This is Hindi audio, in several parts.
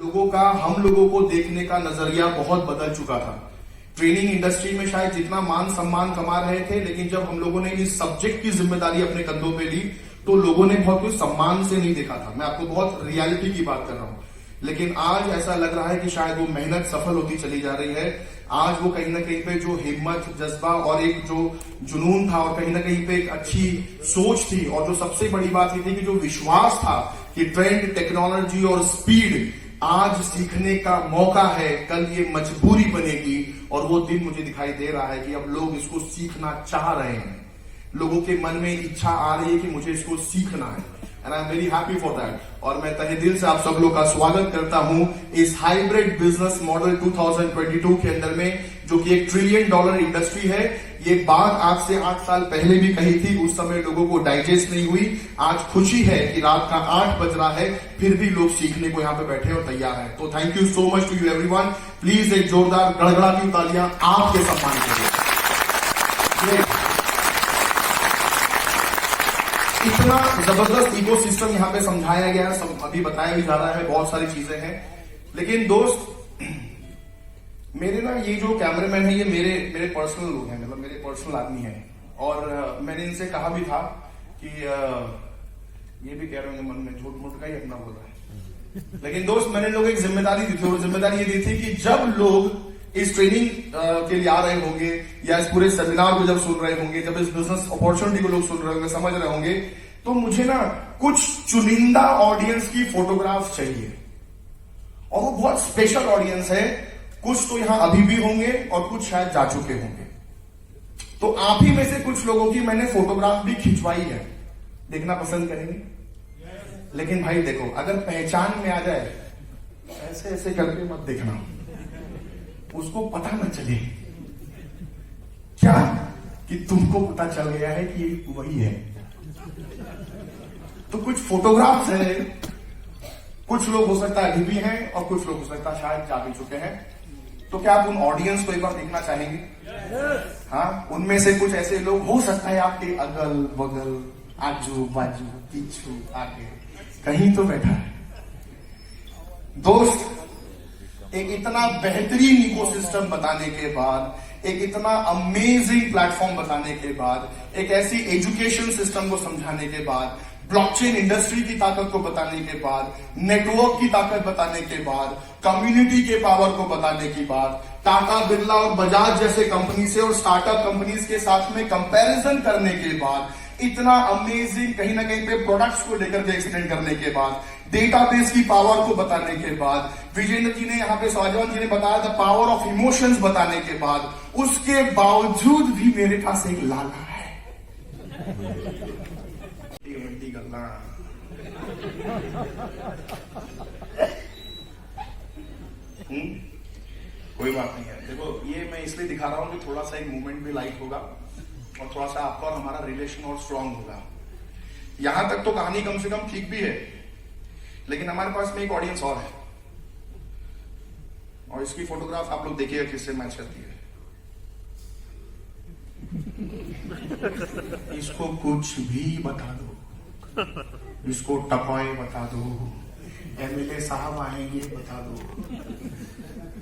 लोगों का, हम लोगों को देखने का नजरिया बहुत बदल चुका था। ट्रेनिंग इंडस्ट्री में शायद जितना मान सम्मान कमा रहे थे, लेकिन जब हम लोगों ने इस सब्जेक्ट की जिम्मेदारी अपने कंधों पे ली तो लोगों ने बहुत कुछ सम्मान से नहीं देखा था। मैं आपको बहुत रियलिटी की बात कर रहा हूं। लेकिन आज ऐसा लग रहा है कि शायद वो मेहनत सफल होती चली जा रही है। आज वो कहीं ना कहीं पे जो हिम्मत, जज्बा और एक जो जुनून था और कहीं ना कहीं पे एक अच्छी सोच थी, और जो सबसे बड़ी बात ये थी कि जो विश्वास था कि ट्रेंड, टेक्नोलॉजी और स्पीड आज सीखने का मौका है, कल ये मजबूरी बनेगी। और वो दिन मुझे दिखाई दे रहा है कि अब लोग इसको सीखना चाह रहे हैं। लोगों के मन में इच्छा आ रही है कि मुझे इसको सीखना है, and I am very happy for that. और मैं तहे दिल से आप सब लोग का स्वागत करता हूं इस हाइब्रिड बिजनेस मॉडल 2022 के अंदर में, जो कि एक $1 ट्रिलियन इंडस्ट्री है। ये बात आज से 8 साल पहले भी कही थी, उस समय लोगों को डाइजेस्ट नहीं हुई। आज खुशी है कि रात का 8 बज रहा है, फिर भी लोग सीखने को यहां पे बैठे और तैयार हैं। तो thank you so much to you everyone. Please एक जोरदार गड़गड़ाती तालियां आपके सम्मान के लिए। इतना जबरदस्त इकोसिस्टम यहाँ पे समझाया गया है, अभी बताया भी जा रहा है, बहुत सारी चीजें हैं। लेकिन दोस्त, मेरे ना ये जो कैमरामैन है, ये मेरे पर्सनल लोग हैं, मतलब मेरे पर्सनल आदमी हैं। और मैंने इनसे कहा भी था कि ये भी कह रहे होंगे मन में, झूठ मूठ का ही अपना बोल रहा है। लेकिन दोस्त, मैंने लोग एक जिम्मेदारी दी थी, और जिम्मेदारी ये दी थी कि जब लोग इस ट्रेनिंग के लिए आ रहे होंगे या इस पूरे सेमिनार को जब सुन रहे होंगे, जब इस बिजनेस अपॉर्चुनिटी को लोग सुन रहे होंगे, समझ रहे होंगे, तो मुझे ना कुछ चुनिंदा ऑडियंस की फोटोग्राफ चाहिए। और वो बहुत स्पेशल ऑडियंस है। कुछ तो यहां अभी भी होंगे और कुछ शायद जा चुके होंगे। तो आप ही में से कुछ लोगों की मैंने फोटोग्राफ भी खिंचवाई है। देखना पसंद करेंगे? लेकिन भाई देखो, अगर पहचान में आ जाए ऐसे ऐसे करके मत देखना, उसको पता न चले क्या कि तुमको पता चल गया है कि ये वही है। तो कुछ फोटोग्राफ्स है, कुछ लोग हो सकता है अभी भी हैं और कुछ लोग हो सकता है शायद जा भी चुके हैं। तो क्या आप उन ऑडियंस को एक बार देखना चाहेंगे? हाँ, उनमें से कुछ ऐसे लोग हो सकता है आपके अगल बगल, आजू बाजू, पीछू, आगे कहीं तो बैठा है। दोस्त, एक इतना बेहतरीन इकोसिस्टम बताने के बाद, एक इतना अमेजिंग प्लेटफॉर्म बताने के बाद, एक ऐसी एजुकेशन सिस्टम को समझाने के बाद, ब्लॉकचेन इंडस्ट्री की ताकत को बताने के बाद, नेटवर्क की ताकत बताने के बाद, कम्युनिटी के पावर को बताने के बाद, टाटा, बिरला और बजाज जैसे कंपनी से और स्टार्टअप कंपनीज के साथ में कंपैरिजन करने के बाद, इतना अमेजिंग कहीं ना कहीं पे प्रोडक्ट्स को लेकर के एक्सप्लेन करने के बाद, डेटाबेस की पावर को बताने के बाद, विजेंद्र जी ने यहाँ पे, स्वाजवान जी ने बताया था पावर ऑफ इमोशंस बताने के बाद, उसके बावजूद भी मेरे पास एक लाला है। कोई बात नहीं है। देखो, ये मैं इसलिए दिखा रहा हूं कि थोड़ा सा एक मूवमेंट भी लाइट होगा और थोड़ा सा आपका और हमारा रिलेशन और स्ट्रांग होगा। यहां तक तो कहानी कम से कम ठीक भी है, लेकिन हमारे पास में एक ऑडियंस और है, और इसकी फोटोग्राफ आप लोग देखिएगा किससे मैच करती है। इसको कुछ भी बता दो, इसको टपॉय बता दो, एमएलए साहब आएंगे बता दो,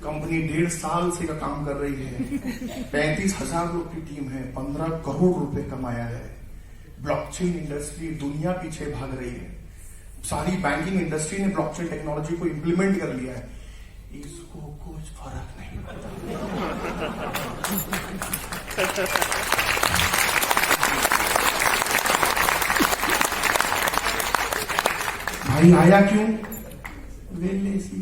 कंपनी 1.5 साल से का काम कर रही है, 35,000 लोग की टीम है, 15 करोड़ रुपए कमाया है, ब्लॉकचेन इंडस्ट्री दुनिया पीछे भाग रही है, सारी बैंकिंग इंडस्ट्री ने ब्लॉकचेन टेक्नोलॉजी को इंप्लीमेंट कर लिया है, इसको कुछ फर्क नहीं पड़ता। भाई आया क्यों? वेले सी।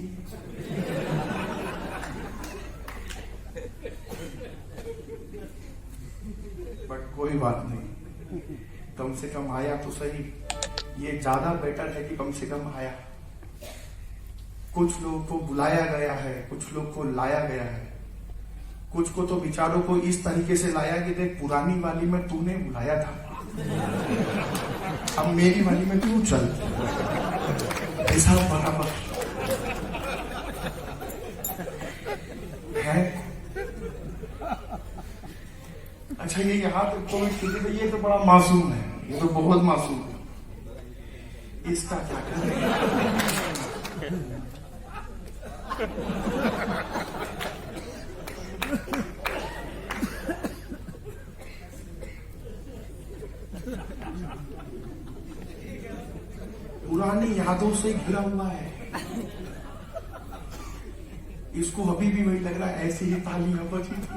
बट कोई बात नहीं, कम से कम आया तो सही। ये ज्यादा बेटर है कि कम से कम आया। कुछ लोगों को बुलाया गया है, कुछ लोग को लाया गया है, कुछ को तो विचारों को इस तरीके से लाया कि देख, पुरानी वाली में तूने बुलाया था, अब मेरी वाली में तू चल, ऐसा बराबर है। अच्छा, ये यहाँ तक तो ठीक है, ये तो बड़ा मासूम है, ये तो बहुत मासूम है, इसका क्या करें? पुरानी यादों से घिरा हुआ है, इसको अभी भी वही लग रहा है ऐसे ही तालियां बजी थी,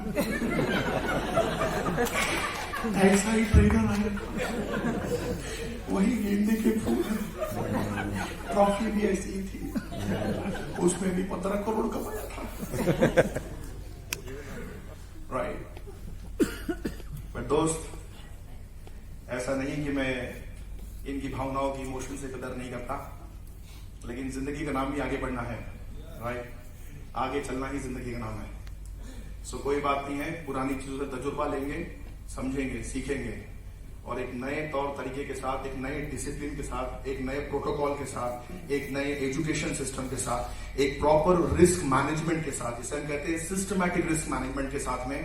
ऐसा ही ट्रेनर आया, वही गेंदे के फूल, ट्रॉफी भी ऐसी ही थी, उसमें भी 15 करोड़ कमाया था। राइट। पर दोस्त, ऐसा नहीं कि मैं इनकी भावनाओं की, इमोशन से कदर नहीं करता, लेकिन जिंदगी का नाम भी आगे बढ़ना है। राइट। आगे चलना ही जिंदगी का नाम है। सो कोई बात नहीं है, पुरानी चीजों से तजुर्बा लेंगे, समझेंगे, सीखेंगे, और एक नए तौर तरीके के साथ, एक नए डिसिप्लिन के साथ, एक नए प्रोटोकॉल के साथ, एक नए एजुकेशन सिस्टम के साथ, एक प्रॉपर रिस्क मैनेजमेंट के साथ, जिसे हम कहते हैं सिस्टमैटिक रिस्क मैनेजमेंट के साथ में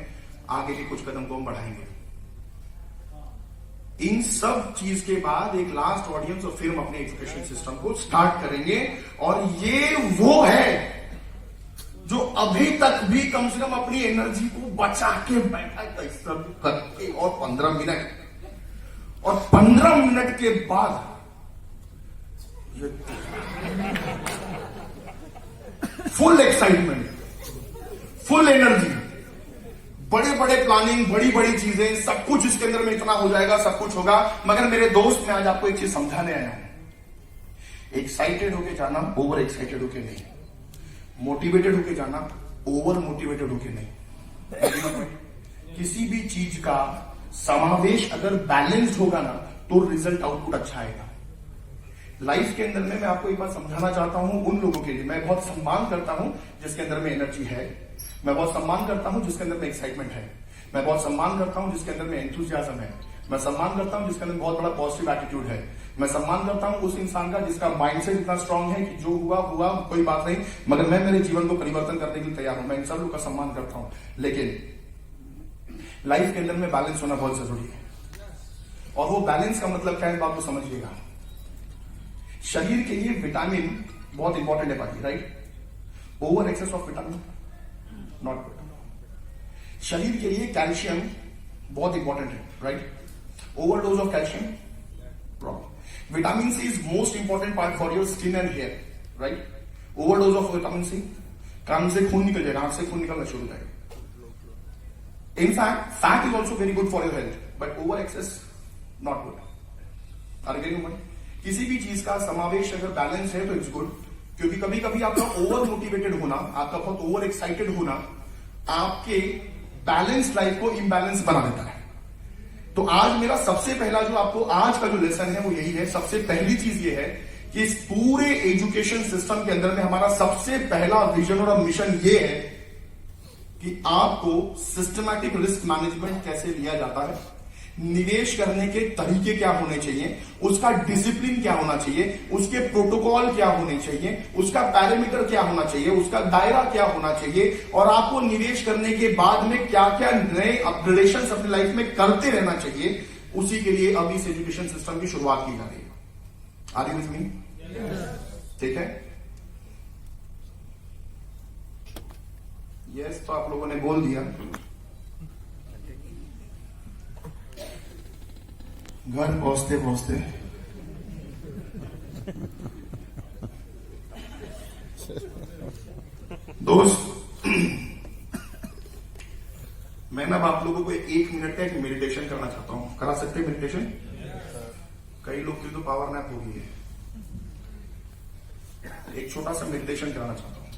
आगे के कुछ कदम को हम बढ़ाएंगे। इन सब चीज के बाद एक लास्ट ऑडियंस, और फिर हम अपने एजुकेशन सिस्टम को स्टार्ट करेंगे। और ये वो है जो अभी तक भी कम से कम अपनी एनर्जी को बचा के बैठा है, सब करके, और 15 मिनट, और 15 मिनट के बाद फुल एक्साइटमेंट, फुल एनर्जी, बड़े बड़े प्लानिंग, बड़ी बड़ी चीजें, सब कुछ इसके अंदर में इतना हो जाएगा, सब कुछ होगा। मगर मेरे दोस्त, मैं आज आपको एक चीज समझाने आया हूं। एक्साइटेड होके जाना, ओवर एक्साइटेड होके नहीं। मोटिवेटेड होके जाना, ओवर मोटिवेटेड होके नहीं। किसी भी चीज का समावेश अगर बैलेंस्ड होगा ना, तो रिजल्ट, आउटपुट अच्छा आएगा। लाइफ के अंदर में मैं आपको एक बात समझाना चाहता हूं उन लोगों के लिए। मैं बहुत सम्मान करता हूं जिसके अंदर में एनर्जी है, मैं बहुत सम्मान करता हूं जिसके अंदर में एक्साइटमेंट है, मैं बहुत सम्मान करता हूं जिसके अंदर में एंथुसियाज्म है, मैं सम्मान करता हूं जिसके अंदर बहुत बड़ा पॉजिटिव एटीट्यूड है, मैं सम्मान करता हूं उस इंसान का जिसका माइंडसेट इतना स्ट्रांग है कि जो हुआ हुआ, कोई बात नहीं, मगर मैं मेरे जीवन को परिवर्तन करने के लिए तैयार हूं। मैं इन सब लोग का सम्मान करता हूं, लेकिन लाइफ के अंदर में बैलेंस होना बहुत जरूरी है। और वो बैलेंस का मतलब क्या है, बात को समझिएगा। शरीर के लिए विटामिन बहुत इंपॉर्टेंट है भाई, right. Over excess of vitamin not good. शरीर के लिए कैल्शियम बहुत इंपॉर्टेंट है, right. Overdose of calcium problem. Vitamin C is most important part for your skin and hair, right. Overdose of vitamin C, कान से खून निकल जाएगा, आंख से खून निकलना शुरू हो जाएगा। In fact fat is also very good for your health, but over excess not good. Are getting point? किसी भी चीज का समावेश अगर बैलेंस है तो इट्स गुड, क्योंकि कभी कभी आपका ओवर मोटिवेटेड होना, आपका बहुत ओवर एक्साइटेड होना आपके बैलेंस लाइफ को इम्बैलेंस बना देता है। तो आज मेरा सबसे पहला जो आपको आज का जो लेसन है वो यही है। सबसे पहली चीज ये है कि इस पूरे एजुकेशन सिस्टम के अंदर में हमारा सबसे पहला विजन और मिशन ये है कि आपको सिस्टमैटिक रिस्क मैनेजमेंट कैसे लिया जाता है, निवेश करने के तरीके क्या होने चाहिए, उसका डिसिप्लिन क्या होना चाहिए, उसके प्रोटोकॉल क्या होने चाहिए, उसका पैरामीटर क्या होना चाहिए, उसका दायरा क्या होना चाहिए, और आपको निवेश करने के बाद में क्या क्या नए अपग्रेडेशन अपनी लाइफ में करते रहना चाहिए, उसी के लिए अब इस एजुकेशन सिस्टम की शुरुआत की जा रही है। Are you with me? ठीक है, यस। तो आप लोगों ने बोल दिया। घर पहुंचते पहुंचते दोस्त, मैं ना आप लोगों को 1 मिनट का एक मेडिटेशन करना चाहता हूं। करा सकते हैं मेडिटेशन? कई लोग की तो पावर नैप हो गई है। एक छोटा सा मेडिटेशन कराना चाहता हूं।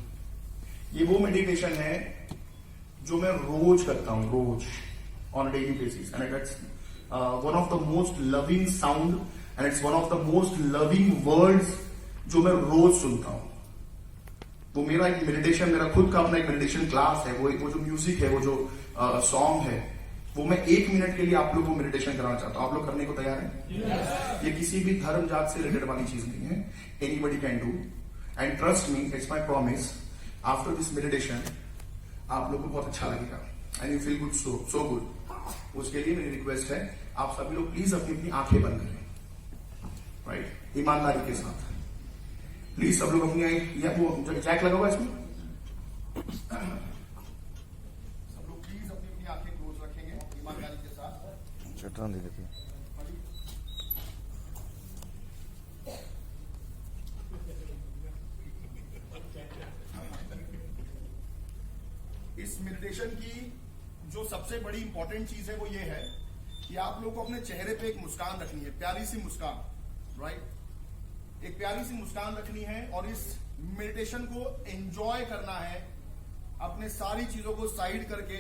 ये वो मेडिटेशन है जो मैं रोज करता हूं, रोज, on daily basis, and it's one of the most loving sound and it's one of the most loving words जो मैं रोज सुनता हूं। वो मेरा एक मेडिटेशन, मेरा खुद का अपना एक मेडिटेशन क्लास है। वो जो म्यूजिक है, वो जो सॉन्ग है, वो मैं 1 मिनट के लिए आप लोगों को मेडिटेशन कराना चाहता हूं। आप लोग करने को तैयार हैं? yes. ये किसी भी धर्म जात से रिलेटेड वाली चीज नहीं है। Anybody can do, and trust me, it's my promise, after this meditation आप लोग को बहुत अच्छा लगेगा and you feel good, so good. उसके लिए मेरी रिक्वेस्ट है, आप सभी लोग प्लीज अपनी अपनी आंखें बंद करें, राइट, ईमानदारी के साथ। प्लीज सब लोग अपनी, या वो जैक लगा हुआ इसमें, सब लोग प्लीज अपनी अपनी आंखें क्लोज रखेंगे ईमानदारी के साथ। चट्टान दे देते हैं। इस मेडिटेशन की जो सबसे बड़ी इंपॉर्टेंट चीज है वो ये है कि आप लोग को अपने चेहरे पे एक मुस्कान रखनी है, प्यारी सी मुस्कान, राइट। एक प्यारी सी मुस्कान रखनी है और इस मेडिटेशन को एंजॉय करना है, अपने सारी चीजों को साइड करके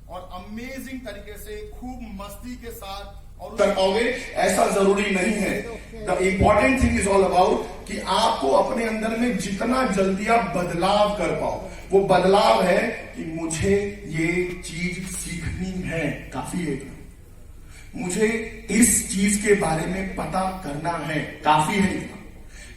और अमेजिंग तरीके से खूब मस्ती के साथ और कर पाओगे ऐसा जरूरी नहीं है। The important thing is all about कि आपको अपने अंदर में जितना जल्दी आप बदलाव कर पाओ, वो बदलाव है कि मुझे ये चीज सीखनी है, काफी है, मुझे इस चीज के बारे में पता करना है, काफी है,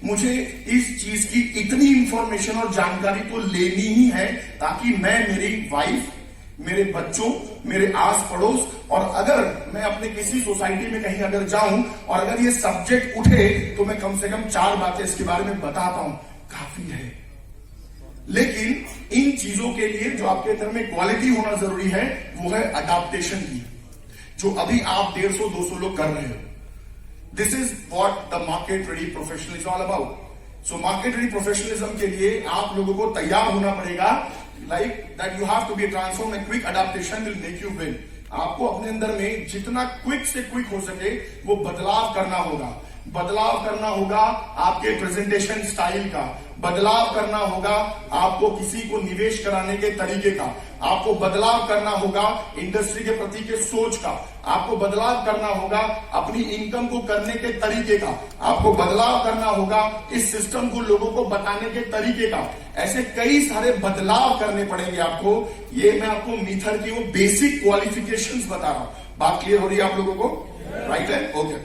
मुझे इस चीज की इतनी इंफॉर्मेशन और जानकारी तो लेनी ही है ताकि मैं, मेरी वाइफ, मेरे बच्चों, मेरे आस पड़ोस और अगर मैं अपने किसी सोसाइटी में कहीं अगर जाऊं और अगर ये सब्जेक्ट उठे तो मैं कम से कम 4 बातें इसके बारे में बता पाऊं, काफी है। लेकिन इन चीजों के लिए जो आपके अंदर में क्वालिटी होना जरूरी है वो है अडॉप्टेशन की, जो अभी आप 150-200 लोग कर रहे हो। This is what the market ready professional is all about. So market ready professionalism के लिए आप लोगों को तैयार होना पड़ेगा, like that you have to be transformed and quick adaptation will make you win। आपको अपने अंदर में जितना क्विक से क्विक हो सके वो बदलाव करना होगा। बदलाव करना होगा आपके प्रेजेंटेशन स्टाइल का, बदलाव करना होगा आपको किसी को निवेश कराने के तरीके का, आपको बदलाव करना होगा इंडस्ट्री के प्रति के सोच का, आपको बदलाव करना होगा अपनी इनकम को करने के तरीके का, आपको बदलाव करना होगा इस सिस्टम को लोगों को बताने के तरीके का। ऐसे कई सारे बदलाव करने पड़ेंगे आपको। ये मैं आपको मीथर की वो बेसिक क्वालिफिकेशंस बता रहा हूं। बात क्लियर हो रही है आप लोगों को? राइट है, ओके।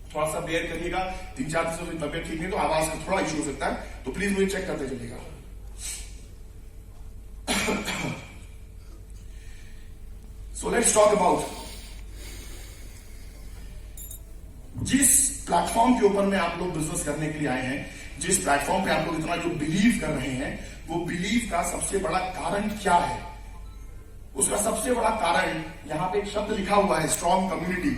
थोड़ा सा बेयर करिएगा, 3-4 दिनों में तबियत ठीक नहीं तो आवाज का थोड़ा इश्यू हो सकता है, तो प्लीज मुझे चेक करते चलिएगा। सो लेट्स टॉक अबाउट जिस प्लेटफॉर्म के ऊपर में आप लोग बिजनेस करने के लिए आए हैं, जिस प्लेटफॉर्म पे आप लोग इतना जो बिलीव कर रहे हैं, वो बिलीव का सबसे बड़ा कारण क्या है? उसका सबसे बड़ा कारण यहां पे एक शब्द लिखा हुआ है, स्ट्रॉन्ग कम्युनिटी।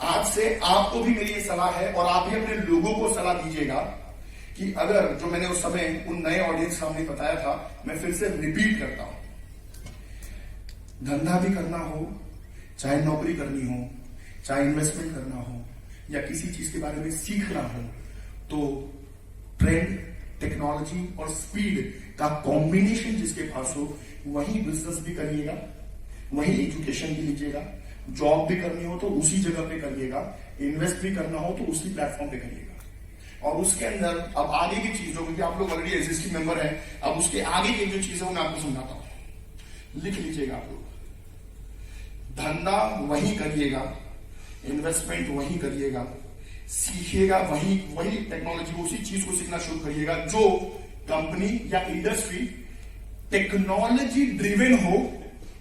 आज से आपको भी मेरी ये सलाह है और आप भी अपने लोगों को सलाह दीजिएगा कि अगर जो मैंने उस समय उन नए ऑडियंस सामने बताया था, मैं फिर से रिपीट करता हूं, धंधा भी करना हो, चाहे नौकरी करनी हो, चाहे इन्वेस्टमेंट करना हो या किसी चीज के बारे में सीखना हो, तो ट्रेंड, टेक्नोलॉजी और स्पीड का कॉम्बिनेशन जिसके पास हो वही बिजनेस भी करिएगा, वही एजुकेशन भी लीजिएगा, जॉब भी करनी हो तो उसी जगह पे करिएगा, इन्वेस्ट भी करना हो तो उसी प्लेटफॉर्म पे करिएगा। और उसके अंदर अब आगे की चीजों, क्योंकि आप लोग ऑलरेडी एग्जिस्टिंग मेंबर हैं, अब उसके आगे की जो चीजें मैं आपको समझाता हूं, लिख लीजिएगा आप लोग। धंधा वही करिएगा, इन्वेस्टमेंट वही करिएगा, सीखिएगा वही टेक्नोलॉजी, उसी चीज को सीखना शुरू करिएगा जो कंपनी या इंडस्ट्री टेक्नोलॉजी ड्रिवन हो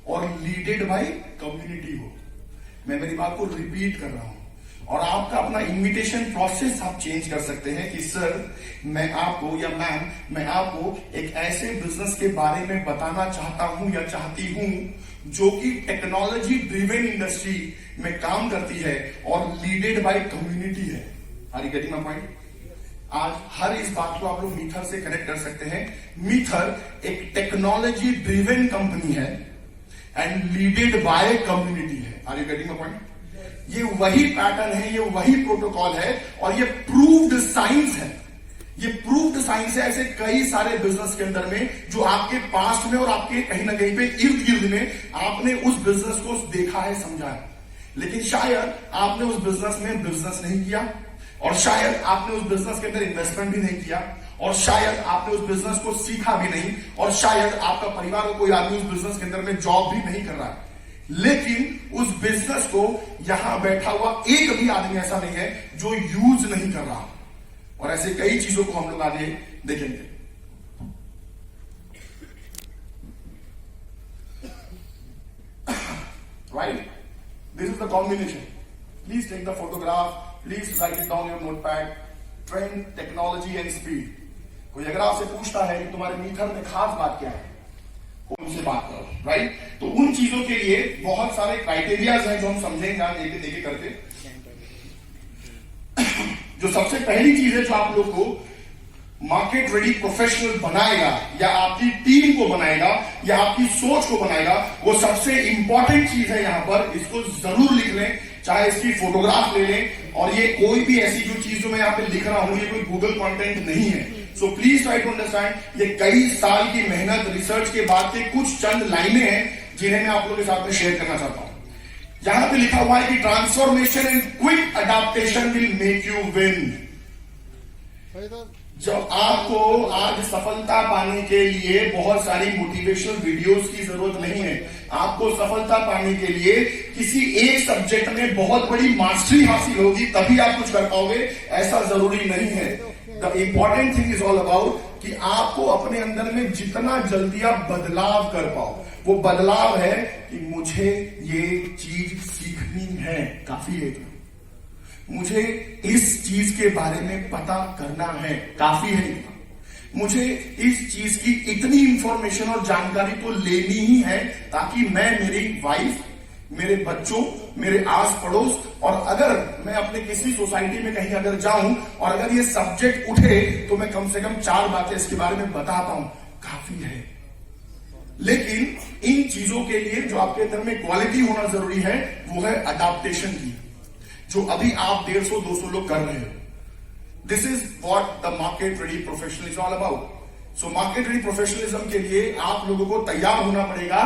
और लीडेड बाय कम्युनिटी हो। मैं मेरी बात को रिपीट कर रहा हूं और आपका अपना इन्विटेशन प्रोसेस आप चेंज कर सकते हैं कि सर मैं आपको या मैम मैं आपको एक ऐसे बिजनेस के बारे में बताना चाहता हूं या चाहती हूं जो कि टेक्नोलॉजी ड्रिवन इंडस्ट्री में काम करती है और लीडेड बाय कम्युनिटी है। Are you getting my point? आज हर इस बात को आप लोग मीथर से कनेक्ट कर सकते हैं। मीथर एक टेक्नोलॉजी ड्रिवन कंपनी है एंड लीडेड बाय कम्युनिटी है। Are you getting my point? ये वही पैटर्न है, ये वही प्रोटोकॉल है और ये प्रूव्ड साइंस है। ये प्रूव्ड साइंस है ऐसे कई सारे बिजनेस के अंदर में जो आपके पास्ट में और आपके कहीं ना कहीं पे इर्द गिर्द में आपने उस बिजनेस को देखा है, समझा है, लेकिन शायद आपने उस बिजनेस में बिजनेस नहीं किया और शायद आपने उस बिजनेस के अंदर इन्वेस्टमेंट भी नहीं किया और शायद आपने उस बिजनेस को सीखा भी नहीं और शायद आपका परिवार का कोई आदमी उस बिजनेस के अंदर में जॉब भी नहीं कर रहा है, लेकिन उस बिजनेस को यहां बैठा हुआ एक भी आदमी ऐसा नहीं है जो यूज नहीं कर रहा। और ऐसे कई चीजों को हम लोग आगे देखेंगे। Right, this is the combination. Please take the photograph, please write it down your notepad. Trend, technology and speed. कोई अगर आपसे पूछता है कि तुम्हारे मीथर में खास बात क्या है, उनसे बात करो, राइट। तो उन चीजों के लिए बहुत सारे क्राइटेरियाज हैं जो हम समझेंगे देखे देखे करके। जो सबसे पहली चीज है जो आप लोग को मार्केट रेडी प्रोफेशनल बनाएगा या आपकी टीम को बनाएगा या आपकी सोच को बनाएगा, वो सबसे इंपॉर्टेंट चीज है यहां पर, इसको जरूर लिख लें, चाहे इसकी फोटोग्राफ ले लें। और ये कोई भी ऐसी जो चीज जो मैं यहां पे लिख रहा हूं, ये कोई गूगल कंटेंट नहीं है। So please try to understand, ये कई साल की मेहनत रिसर्च के बाद के कुछ चंद लाइनें हैं जिन्हें मैं आप लोगों के साथ में शेयर करना चाहता हूं। यहां पे लिखा हुआ है कि transformation and quick adaptation will make you win. जब आपको आज सफलता पाने के लिए बहुत सारी मोटिवेशनल वीडियोस की जरूरत नहीं है, आपको सफलता पाने के लिए किसी एक सब्जेक्ट में बहुत बड़ी मास्टरी हासिल होगी तभी आप कुछ कर पाओगे, ऐसा जरूरी नहीं है। The important thing is all about कि आपको अपने अंदर में जितना जल्दी आप बदलाव कर पाओ, वो बदलाव है कि मुझे ये चीज सीखनी है, काफी है, मुझे इस चीज के बारे में पता करना है, काफी है, मुझे इस चीज की इतनी इंफॉर्मेशन और जानकारी तो लेनी ही है ताकि मैं, मेरी वाइफ, मेरे बच्चों, मेरे आस पड़ोस, और अगर मैं अपने किसी सोसाइटी में कहीं अगर जाऊं और अगर ये सब्जेक्ट उठे तो मैं कम से कम 4 बातें इसके बारे में बता पाऊं, काफी है। लेकिन इन चीजों के लिए जो आपके अंदर में क्वालिटी होना जरूरी है वो है अडैप्टेशन की, जो अभी आप 150-200 लोग कर रहे हो। This is what the market ready professional is all about. So market ready professionalism के लिए आप लोगों को तैयार होना पड़ेगा,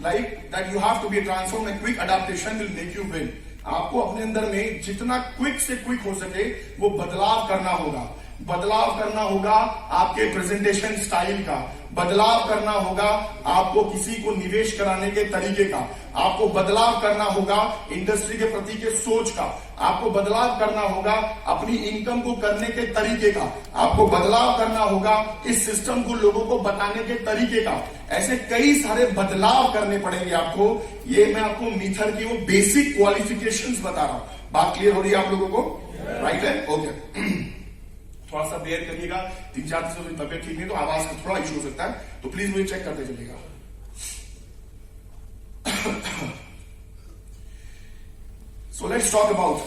like that you have to be transform and quick adaptation will make you win. आपको अपने अंदर में जितना क्विक से क्विक हो सके वो बदलाव करना होगा। बदलाव करना होगा आपके प्रेजेंटेशन स्टाइल का, बदलाव करना होगा आपको किसी को निवेश कराने के तरीके का, आपको बदलाव करना होगा इंडस्ट्री के प्रति के सोच का, आपको बदलाव करना होगा अपनी इनकम को करने के तरीके का, आपको बदलाव करना होगा इस सिस्टम को लोगों को बताने के तरीके का। ऐसे कई सारे बदलाव करने पड़ेंगे आपको। ये मैं आपको मीथर की वो बेसिक क्वालिफिकेशंस बता रहा हूं। बात क्लियर हो रही है आप लोगों को? राइट है, ओके। थोड़ा सा बेयर करिएगा, 3-4 दिनों से तबियत ठीक नहीं तो आवाज का थोड़ा इशू हो सकता है, तो प्लीज मुझे चेक करते चलिएगा। सो लेट्स टॉक अबाउट,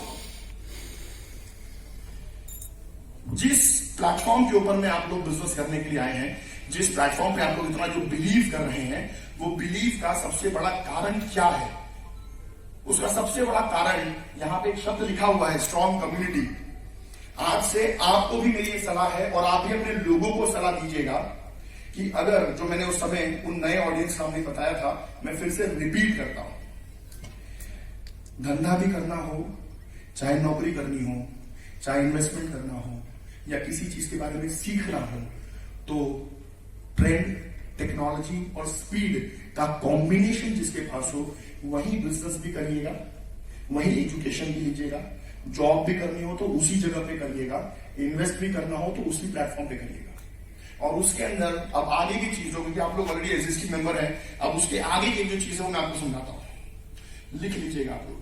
जिस प्लेटफॉर्म के ऊपर में आप लोग बिजनेस करने के लिए आए हैं, जिस प्लेटफॉर्म पे आप लोग इतना जो बिलीव कर रहे हैं, वो बिलीव का सबसे बड़ा कारण क्या है? उसका सबसे बड़ा कारण यहां पे एक शब्द लिखा हुआ है, स्ट्रॉन्ग कम्युनिटी। आज से आपको भी मेरी सलाह है और आप भी अपने लोगों को सलाह दीजिएगा कि अगर जो मैंने उस समय उन नए ऑडियंस सामने बताया था, मैं फिर से रिपीट करता हूं, धंधा भी करना हो, चाहे नौकरी करनी हो, चाहे इन्वेस्टमेंट करना हो या किसी चीज के बारे में सीखना हो, तो ट्रेंड, टेक्नोलॉजी और स्पीड का कॉम्बिनेशन जिसके पास हो वही बिजनेस भी करिएगा, वही एजुकेशन भी लीजिएगा, जॉब भी करनी हो तो उसी जगह पे करिएगा, इन्वेस्ट भी करना हो तो उसी प्लेटफॉर्म पे करिएगा। और उसके अंदर अब आगे की चीज होगी कि आप लोग ऑलरेडी एग्जिस्टिंग मेंबर हैं, अब उसके आगे की जो चीजें मैं आपको समझाता हूं, लिख लीजिएगा आप लोग।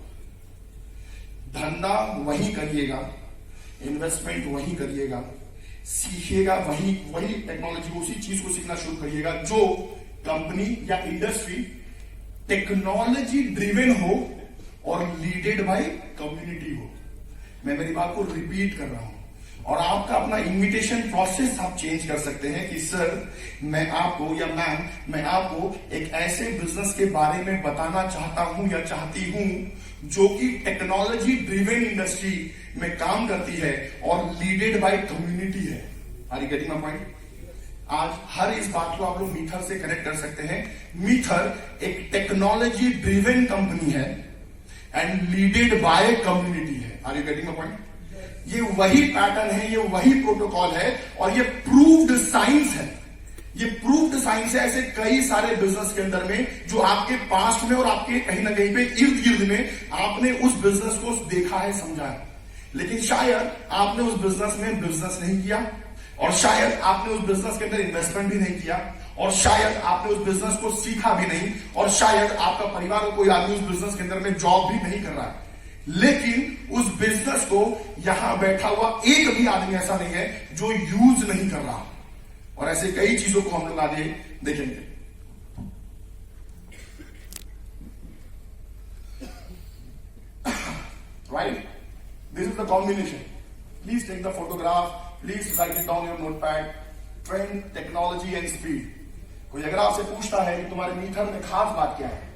धंधा वही करिएगा, इन्वेस्टमेंट वही करिएगा, सीखिएगा वही टेक्नोलॉजी, उसी चीज को सीखना शुरू करिएगा जो कंपनी या इंडस्ट्री टेक्नोलॉजी ड्रिवन हो और लीडेड बाय कम्युनिटी हो। मैं मेरी बात को रिपीट कर रहा हूं और आपका अपना इन्विटेशन प्रोसेस आप चेंज कर सकते हैं कि सर मैं आपको या मैम मैं आपको एक ऐसे बिजनेस के बारे में बताना चाहता हूं या चाहती हूं जो कि टेक्नोलॉजी ड्रिवन इंडस्ट्री में काम करती है और लीडेड बाय कम्युनिटी है। Are you getting my point? आज हर इस बात को आप लोग मीथर से कनेक्ट कर सकते हैं। मीथर एक टेक्नोलॉजी ड्रिवन कंपनी है एंड लीडेड बाय कम्युनिटी है। Are you getting my point? ये वही पैटर्न है, ये वही प्रोटोकॉल है और ये प्रूव्ड साइंस है। ये प्रूव्ड साइंस है ऐसे कई सारे बिजनेस के अंदर में जो आपके पास्ट में और आपके कहीं ना कहीं पे इर्द गिर्द में आपने उस बिजनेस को देखा है, समझा है, लेकिन शायद आपने उस बिजनेस में बिजनेस नहीं किया और शायद आपने उस बिजनेस के अंदर इन्वेस्टमेंट भी नहीं किया और शायद आपने उस बिजनेस को सीखा भी नहीं और शायद आपका परिवार कोई आदमी उस बिजनेस के अंदर में जॉब भी नहीं कर रहा है, लेकिन उस बिजनेस को यहां बैठा हुआ एक भी आदमी ऐसा नहीं है जो यूज नहीं कर रहा। और ऐसे कई चीजों को हम लोग आगे देखेंगे। Right? This is the combination. Please take the photograph. Please write it down your notepad. Trend, technology and speed. कोई अगर आपसे पूछता है कि तुम्हारे मीटर में खास बात क्या है,